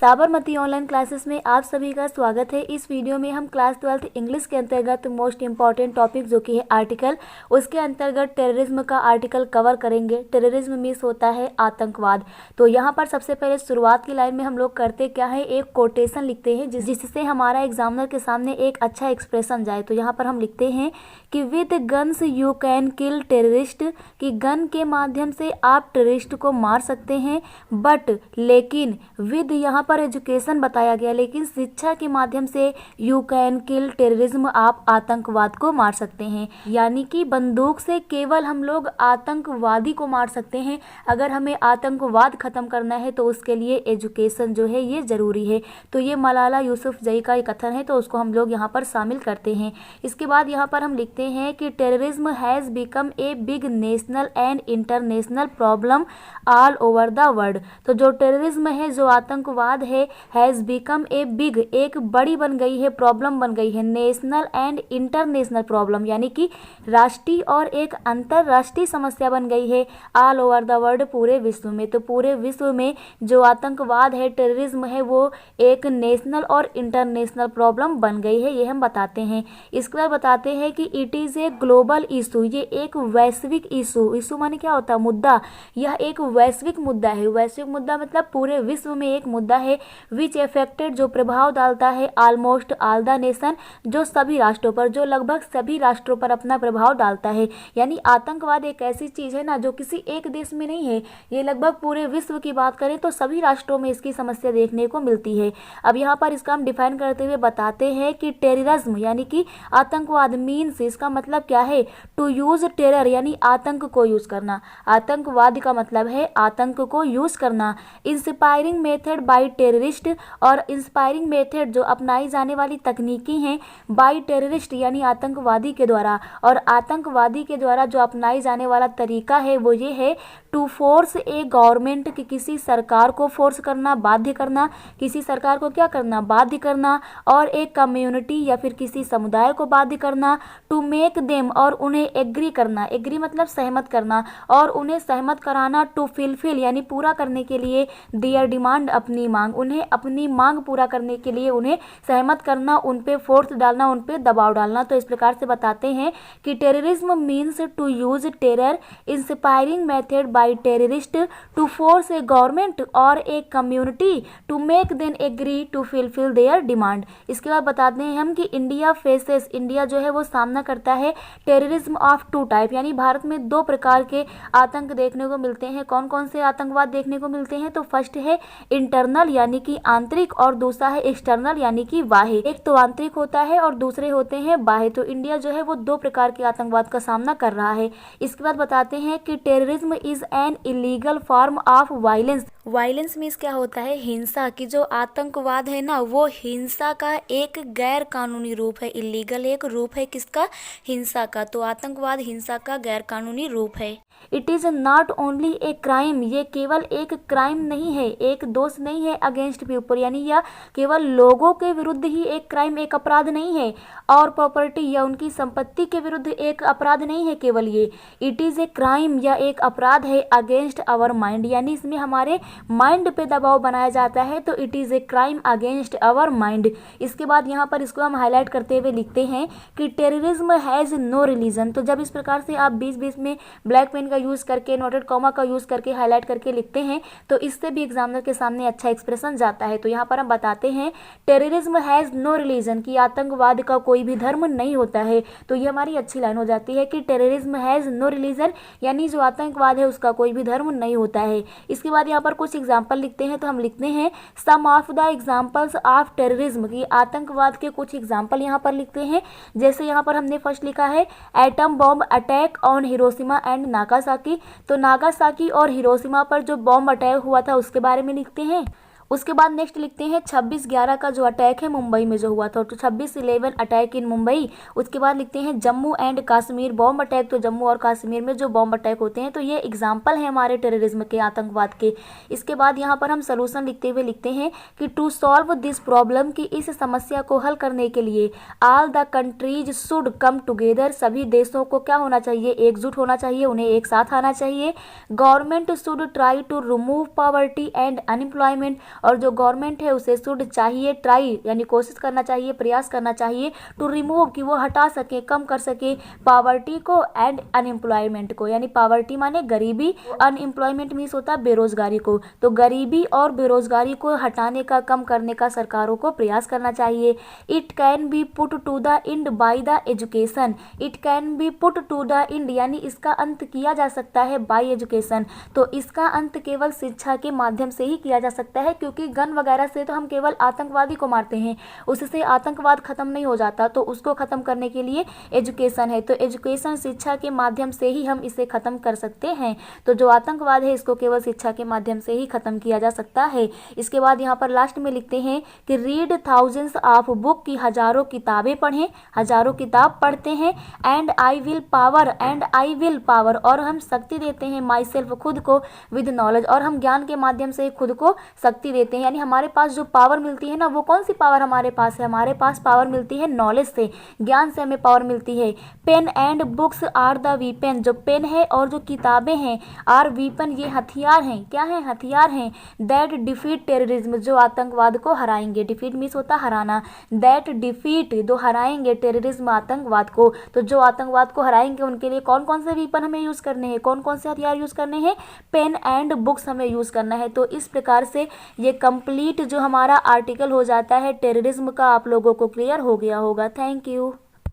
Sabarmati online classes में आप सभी का स्वागत है। इस वीडियो में हम क्लास 12 इंग्लिश के अंतर्गत मोस्ट इंपॉर्टेंट टॉपिक जो कि है आर्टिकल, उसके अंतर्गत टेररिज्म का आर्टिकल कवर करेंगे। टेररिज्म मीन्स होता है आतंकवाद। तो यहाँ पर सबसे पहले शुरुआत की लाइन में हम लोग करते क्या है, एक कोटेशन लिखते हैं जिससे हमारा एग्जामिनर के सामने एक अच्छा एक्सप्रेशन जाए। तो यहाँ पर हम लिखते हैं कि with guns you can kill terrorist, कि गन के माध्यम से आप टेररिस्ट को मार सकते हैं, बट लेकिन विद यहाँ पर एजुकेशन बताया गया, लेकिन शिक्षा के माध्यम से यू कैन किल टेररिज्म, आप आतंकवाद को मार सकते हैं। यानी कि बंदूक से केवल हम लोग आतंकवादी को मार सकते हैं। अगर हमें आतंकवाद खत्म करना है तो उसके लिए एजुकेशन जो है ये जरूरी है। तो ये मलाला यूसुफजई का एक कथन है, तो उसको हम लोग यहाँ पर शामिल करते हैं। इसके बाद यहाँ पर हम लिखते हैं कि terrorism has become a big national and international problem all over the world. तो जो टेररिज्म है, जो आतंकवाद है, हैज़ बिकम ए बिग, एक बड़ी बन गई है, प्रॉब्लम बन गई है, नेशनल एंड इंटरनेशनल प्रॉब्लम, यानी कि राष्ट्रीय और एक अंतरराष्ट्रीय समस्या बन गई है, ऑल ओवर द वर्ल्ड, पूरे विश्व में। तो पूरे विश्व में जो आतंकवाद है, टेररिज्म है, वो एक नेशनल और इंटरनेशनल प्रॉब्लम बन गई है, ये हम बताते हैं। इसके बाद बताते हैं कि it is a global issue, ये एक वैश्विक इशू, इशू माने क्या होता है, मुद्दा। यह एक वैश्विक मुद्दा है। वैश्विक मुद्दा मतलब पूरे विश्व में एक मुद्दा है, विच एफेक्टेड, जो प्रभाव डालता है, ऑलमोस्ट ऑल द नेशन, जो सभी राष्ट्रों पर, जो लगभग सभी राष्ट्रों पर अपना प्रभाव डालता है। यानी आतंकवाद एक ऐसी चीज है ना जो किसी एक देश में नहीं है, ये लगभग पूरे विश्व की बात करें तो सभी राष्ट्रों में इसकी समस्या देखने को मिलती है। अब यहाँ पर इसका हम डिफाइन करते हुए बताते हैं कि टेररिज्म यानी कि आतंकवाद मीन्स, इसका मतलब क्या है, टू यूज टेरर, यानी आतंक को यूज करना। आतंकवाद का मतलब है आतंक को यूज करना। इंस्पायरिंग मेथड बाय टेररिस्ट, और इंस्पायरिंग मेथड जो अपनाई जाने वाली तकनीकी हैं बाय टेररिस्ट यानी आतंकवादी के द्वारा, और आतंकवादी के द्वारा जो अपनाई जाने वाला तरीका है वो ये है टू फोर्स ए गवर्नमेंट, कि किसी सरकार को फोर्स करना, बाध्य करना, किसी सरकार को क्या करना, बाध्य करना, और एक कम्युनिटी या फिर किसी समुदाय को बाध्य करना, टू मेक देम, और उन्हें एग्री करना, एग्री मतलब सहमत करना, और उन्हें सहमत कराना, टू फिलफिल यानी पूरा करने के लिए, देयर डिमांड अपनी मांग, उन्हें अपनी मांग पूरा करने के लिए उन्हें सहमत करना, उन पे फोर्स डालना, उन पे दबाव डालना। तो इस प्रकार से बताते हैं कि terrorism means to use terror, inspiring method by terrorist to force a government और a community to make then agree to fulfil their demand. इसके बाद बताते हैं हम कि इंडिया फेसेस, इंडिया जो है वो सामना करता है टेररिज्म ऑफ टू टाइप, यानी भारत में दो प्रकार के आतंक देखने को मिलते हैं। कौन कौन से आतंकवाद देखने को मिलते हैं, तो फर्स्ट है इंटरनल यानी कि आंतरिक, और दूसरा है एक्सटर्नल यानी कि बाह्य। एक तो आंतरिक होता है और दूसरे होते हैं बाह्य। तो इंडिया जो है वो दो प्रकार के आतंकवाद का सामना कर रहा है। इसके बाद बताते हैं कि terrorism is an illegal form of violence. Violence means क्या होता है, हिंसा की। जो आतंकवाद है ना वो हिंसा का एक गैर कानूनी रूप है, इलीगल एक रूप है किसका, हिंसा का। तो आतंकवाद हिंसा का गैर कानूनी रूप है। It is not only a crime, ये केवल एक क्राइम नहीं है, एक दोष नहीं है अगेंस्ट पीपल, यानी यह केवल लोगों के विरुद्ध ही एक क्राइम, एक अपराध नहीं है, और प्रॉपर्टी या उनकी संपत्ति के विरुद्ध एक अपराध नहीं है केवल ये। इट इज ए क्राइम, या एक अपराध है अगेंस्ट आवर माइंड, यानी इसमें हमारे माइंड पे दबाव बनाया जाता है। तो it is a crime against our mind. इसके बाद यहाँ पर इसको हम हाईलाइट करते हुए लिखते हैं कि टेररिज्म हैज नो रिलीजन। तो जब इस प्रकार से आप बीच बीच में ब्लैक पेन का यूज करके, नोटेड कॉमा का यूज करके हाईलाइट करके लिखते हैं तो इससे भी एग्जामिनर के सामने अच्छा एक्सप्रेशन जाता है। तो यहाँ पर हम बताते हैं टेररिज्म हैज नो रिलीजन, कि आतंकवाद का कोई भी धर्म नहीं होता है। तो ये हमारी अच्छी लाइन हो जाती है कि टेररिज्म हैज नो रिलीजन, यानी जो आतंकवाद है उसका कोई भी धर्म नहीं होता है। इसके बाद यहाँ पर कुछ एग्जाम्पल लिखते हैं। तो हम लिखते हैं some of the examples of terrorism, की आतंकवाद के कुछ एग्जाम्पल यहाँ पर लिखते हैं। जैसे यहाँ पर हमने फर्स्ट लिखा है atom bomb attack on Hiroshima and Nagasaki. तो नागासाकी और हिरोशिमा पर जो बॉम्ब अटैक हुआ था उसके बारे में लिखते हैं। उसके बाद नेक्स्ट लिखते हैं 26/11 का जो अटैक है मुंबई में जो हुआ था, तो 26/11 अटैक इन मुंबई। उसके बाद लिखते हैं Jammu and Kashmir bomb attack. तो जम्मू और कश्मीर में जो बॉम्ब अटैक होते हैं, तो ये एग्जाम्पल है हमारे टेररिज्म के, आतंकवाद के। इसके बाद यहाँ पर हम सोल्यूशन लिखते हुए लिखते हैं कि टू सॉल्व दिस प्रॉब्लम, की इस समस्या को हल करने के लिए all the countries should come together, सभी देशों को क्या होना चाहिए, एकजुट होना चाहिए, उन्हें एक साथ आना चाहिए। Government should try to remove poverty and unemployment, और जो गवर्नमेंट है उसे शुड चाहिए ट्राई यानी कोशिश करना चाहिए, प्रयास करना चाहिए टू रिमूव कि वो हटा सके, कम कर सके पावर्टी को एंड अनएम्प्लॉयमेंट को, यानी पावर्टी माने गरीबी, अनएम्प्लॉयमेंट मीन्स होता है बेरोजगारी को, तो गरीबी और बेरोजगारी को हटाने का, कम करने का सरकारों को प्रयास करना चाहिए। It can be put to the end by the education, it can be put to the end यानी इसका अंत किया जा सकता है बाय एजुकेशन, तो इसका अंत केवल शिक्षा के माध्यम से ही किया जा सकता है, क्योंकि गन वगैरह से तो हम केवल आतंकवादी को मारते हैं, उससे आतंकवाद खत्म नहीं हो जाता, तो उसको खत्म करने के लिए एजुकेशन है, तो एजुकेशन शिक्षा के माध्यम से ही हम इसे खत्म कर सकते हैं। तो जो आतंकवाद है इसको केवल शिक्षा के माध्यम से ही खत्म किया जा सकता है। इसके बाद यहाँ पर लास्ट में लिखते हैं कि रीड थाउजेंड्स ऑफ बुक की हजारों किताबें पढ़ें, हजारों किताब पढ़ते हैं, एंड आई विल पावर और हम शक्ति देते हैं माई सेल्फ खुद को विद नॉलेज, और हम ज्ञान के माध्यम से खुद को शक्ति देते हैं, यानी हमारे पास जो पावर मिलती है ना, वो कौन सी पावर हमारे पास है, हमारे पास पावर मिलती है नॉलेज से, ज्ञान से हमें पावर मिलती है। Pen and books are the weapon, जो पेन है और जो किताबें हैं, आर वीपन ये हथियार हैं, क्या है हथियार हैं, दैट डिफीट टेररिज्म जो आतंकवाद को हराएंगे, डिफीट मीन्स होता हराना, दैट डिफीट जो हराएंगे टेररिज्म आतंकवाद को, तो जो आतंकवाद को हराएंगे उनके लिए कौन कौन से वीपन हमें यूज करने हैं, कौन कौन से हथियार यूज करने हैं, पेन एंड बुक्स हमें यूज करना है। तो इस प्रकार से ये कंप्लीट जो हमारा आर्टिकल हो जाता है टेररिज्म का, आप लोगों को क्लियर हो गया होगा। Thank you.